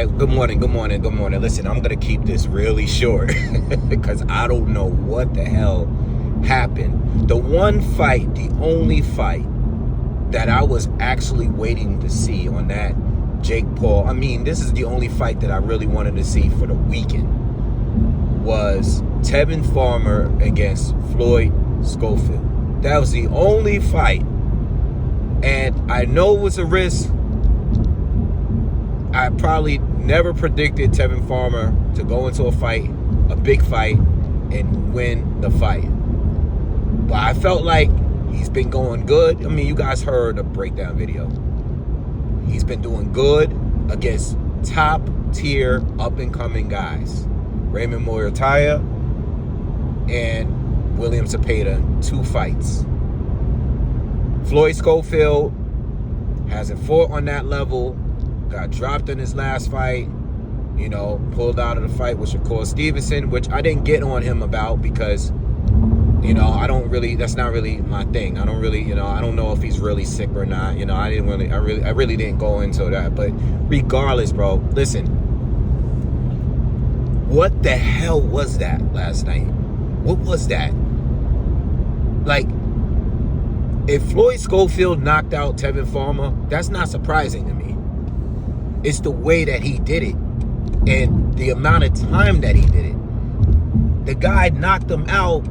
right, good morning. Listen, I'm going to keep this really short because I don't know what the hell happened. The only fight that I was actually waiting to see on that Jake Paul, this is the only fight that I really wanted to see for the weekend, was Tevin Farmer against Floyd Schofield. That was the only fight. And I know it was a risk. I probably never predicted Tevin Farmer to go into a big fight, and win the fight. But I felt like he's been going good. You guys heard the breakdown video. He's been doing good against top tier, up and coming guys. Raymond Moyataya and William Zepeda, 2 fights. Floyd Schofield hasn't fought on that level. Got dropped in his last fight, pulled out of the fight with Shakur Stevenson, which I didn't get on him about because, that's not really my thing. I don't know if he's really sick or not. I really didn't go into that. But regardless, bro, listen, what the hell was that last night? What was that? Like, if Floyd Schofield knocked out Tevin Farmer, that's not surprising to me. It's the way that he did it and the amount of time that he did it. The guy knocked him out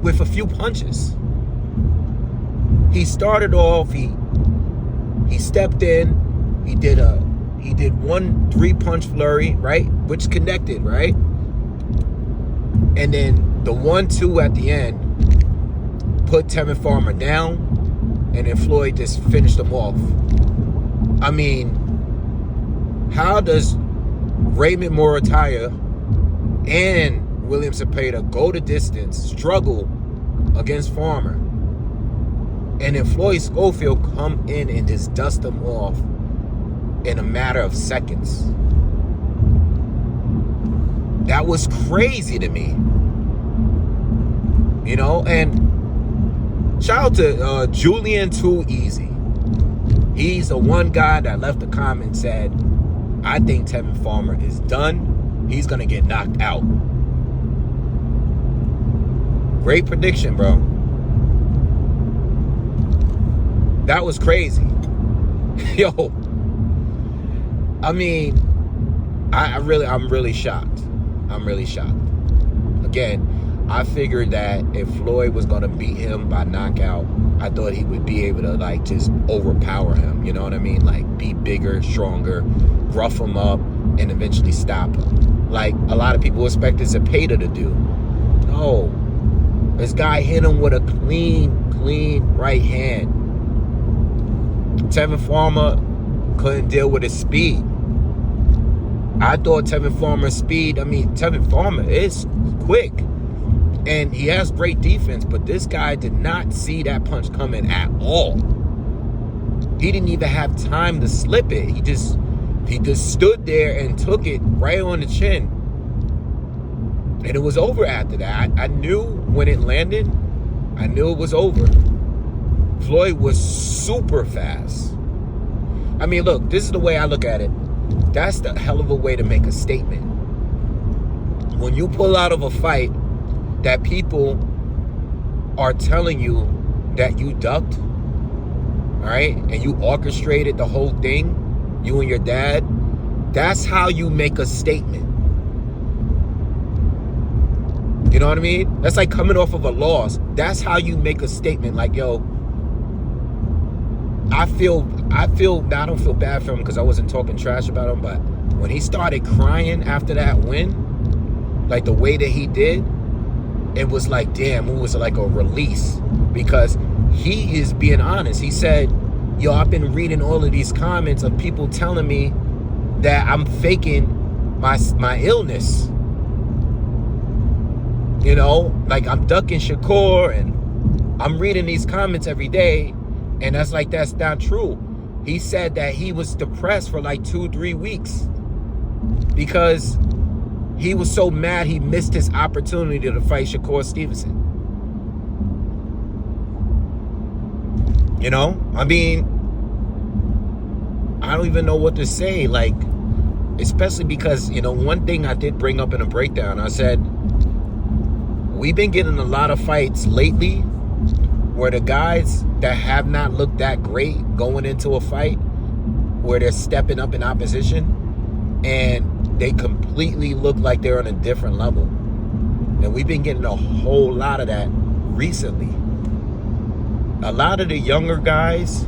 with a few punches. He started off, he stepped in, he did 1 3-punch flurry, right? Which connected, right? And then the 1-2 at the end put Tevin Farmer down, and then Floyd just finished him off. How does Raymond Moyataya and William Zepeda go the distance, struggle against Farmer, and then Floyd Schofield come in and just dust them off in a matter of seconds? That was crazy to me. And shout out to Julian Too Easy. He's the one guy that left a comment and said, I think Tevin Farmer is done. He's going to get knocked out. Great prediction, bro. That was crazy. Yo. I'm really shocked. I'm really shocked. Again, I figured that if Floyd was going to beat him by knockout, I thought he would be able to, just overpower him. You know what I mean? Be bigger, stronger, rough him up, and eventually stop him. Like a lot of people expected Zepeda to do. No. This guy hit him with a clean right hand. Tevin Farmer couldn't deal with his speed. I thought Tevin Farmer's speed, Tevin Farmer is quick. And he has great defense, but this guy did not see that punch coming at all. He didn't even have time to slip it. He just stood there and took it right on the chin. And it was over after that. I knew when it landed, I knew it was over. Floyd was super fast. Look, this is the way I look at it. That's the hell of a way to make a statement. When you pull out of a fight that people are telling you that you ducked, all right, and you orchestrated the whole thing, you and your dad, that's how you make a statement. You know what I mean? That's like coming off of a loss. That's how you make a statement. Like, yo, I don't feel bad for him because I wasn't talking trash about him, but when he started crying after that win, like the way that he did, it was like, damn, it was like a release, because he is being honest. He said, yo, I've been reading all of these comments of people telling me that I'm faking my illness. Like I'm ducking Shakur, and I'm reading these comments every day, and that's not true. He said that he was depressed for like 2-3 weeks because he was so mad he missed his opportunity to fight Shakur Stevenson. I don't even know what to say. Like, Especially because, you know, one thing I did bring up in a breakdown, I said, we've been getting a lot of fights lately where the guys that have not looked that great going into a fight, where they're stepping up in opposition, and they completely look like they're on a different level. And we've been getting a whole lot of that recently. A lot of the younger guys,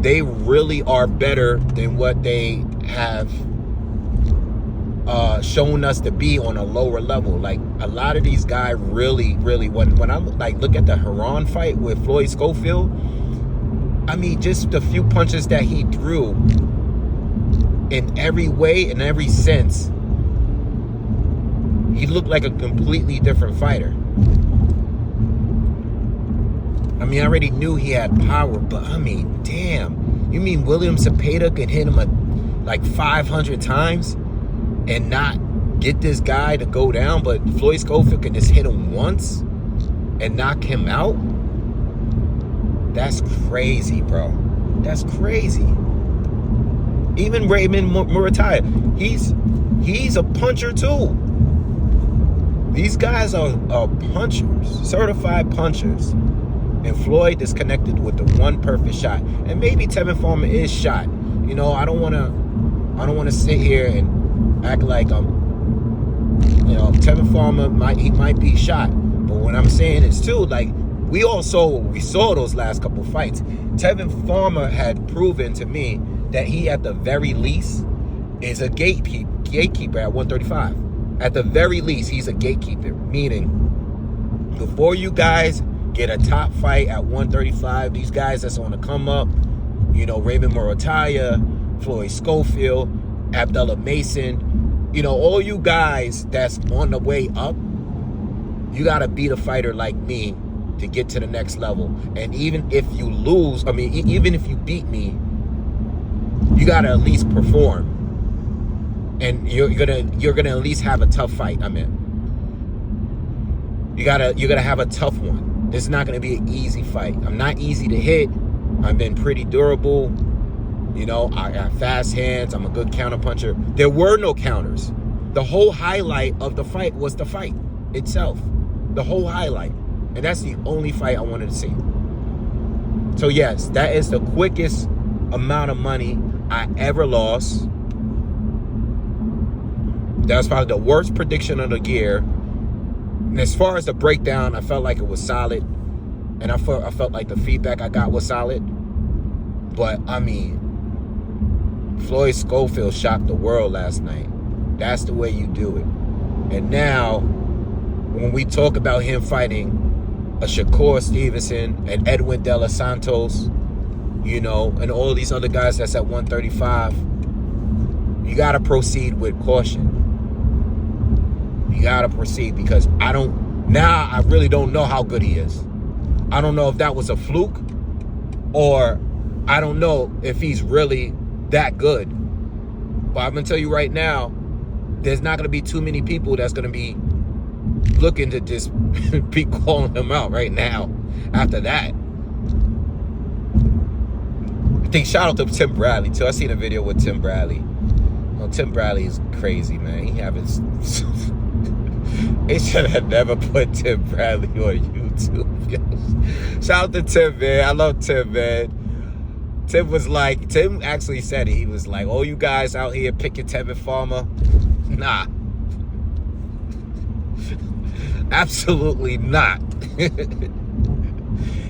they really are better than what they have shown us to be on a lower level. Like, a lot of these guys really, when I look at the Haran fight with Floyd Schofield, I mean, just the few punches that he threw, in every way, in every sense, he looked like a completely different fighter. I mean, I already knew he had power, but I mean, damn. You mean William Zepeda could hit him like 500 times and not get this guy to go down, but Floyd Schofield could just hit him once and knock him out? That's crazy, bro. That's crazy. Even Raymond Murataya, he's a puncher too. These guys are punchers, certified punchers. And Floyd is connected with the one perfect shot. And maybe Tevin Farmer is shot. You know, I don't wanna sit here and act like Tevin Farmer might be shot. But what I'm saying is too, like, we saw those last couple fights. Tevin Farmer had proven to me that he, at the very least, is a gatekeeper at 135. At the very least, he's a gatekeeper. Meaning, before you guys get a top fight at 135, these guys that's on the come up, you know, Raymond Murataya, Floyd Schofield, Abdullah Mason, you know, all you guys that's on the way up, you got to beat a fighter like me to get to the next level. And even if you lose, I mean, even if you beat me, you got to at least perform. And you're gonna at least have a tough fight. I mean, you're gonna have a tough one. This is not gonna be an easy fight. I'm not easy to hit. I've been pretty durable. You know, I got fast hands. I'm a good counter puncher. There were no counters. The whole highlight of the fight was the fight itself. The whole highlight. And that's the only fight I wanted to see. So yes, that is the quickest amount of money I ever lost. That was probably the worst prediction of the year. And as far as the breakdown, I felt like it was solid. And I felt like the feedback I got was solid. But, I mean, Floyd Schofield shocked the world last night. That's the way you do it. And now, when we talk about him fighting a Shakur Stevenson and Edwin De Los Santos, you know, and all these other guys that's at 135, you got to proceed with caution. You got to proceed, because I really don't know how good he is. I don't know if that was a fluke, or I don't know if he's really that good. But I'm going to tell you right now, there's not going to be too many people that's going to be looking to just be calling him out right now after that. I think shout out to Tim Bradley too. I seen a video with Tim Bradley. Well, Tim Bradley is crazy, man. They should have never put Tim Bradley on YouTube. Shout out to Tim, man. I love Tim, man. Tim actually said it. He was like, oh, you guys out here picking Tevin Farmer? Nah. Absolutely not.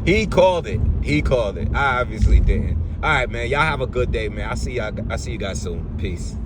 He called it. I obviously didn't. All right, man. Y'all have a good day, man. I'll see you guys soon. Peace.